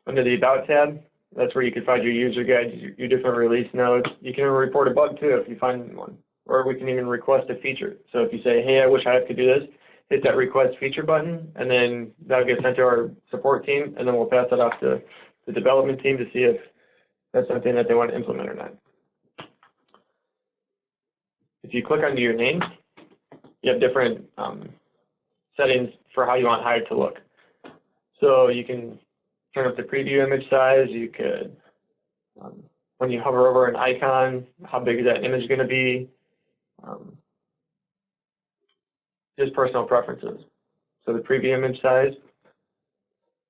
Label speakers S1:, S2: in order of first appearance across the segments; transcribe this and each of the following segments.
S1: Under the About tab, that's where you can find your user guides, your different release notes. You can report a bug too if you find one. Or we can even request a feature. So if you say, hey, I wish HIVE could do this, hit that request feature button, and then that'll get sent to our support team, and then we'll pass that off to the development team to see if that's something that they want to implement or not. If you click under your name, you have different settings for how you want HIVE to look. So you can turn up the preview image size. You could, when you hover over an icon, how big is that image going to be? Just personal preferences. So the preview image size,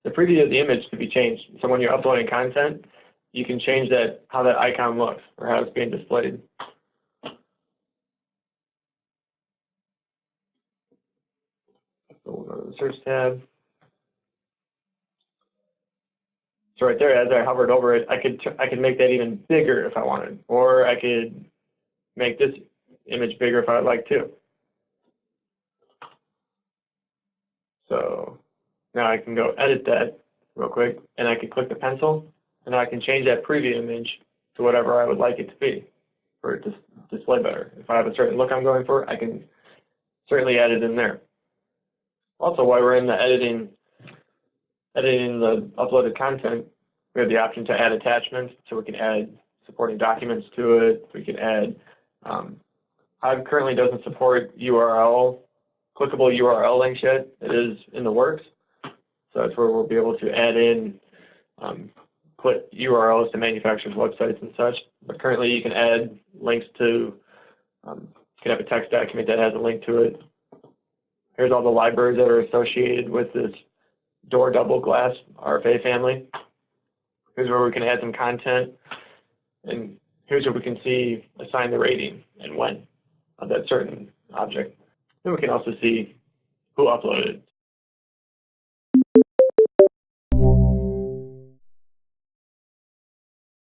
S1: the preview of the image could be changed. So when you're uploading content, you can change that, how that icon looks or how it's being displayed. So we'll go to the search tab. So right there, as I hovered over it, I could make that even bigger if I wanted, or I could make this image bigger if I'd like to. So now I can go edit that real quick, and I can click the pencil, and I can change that preview image to whatever I would like it to be for it to display better. If I have a certain look I'm going for, I can certainly add it in there. Also, while we're in the editing the uploaded content, we have the option to add attachments, so we can add supporting documents to it. We can add, HIVE currently doesn't support clickable URL links yet. It is in the works. So that's where we'll be able to add in put URLs to manufacturers' websites and such. But currently you can add links to, you can have a text document that has a link to it. Here's all the libraries that are associated with this door double glass RFA family. Here's where we can add some content. And here's where we can see assign the rating and when of that certain object. Then we can also see who uploaded.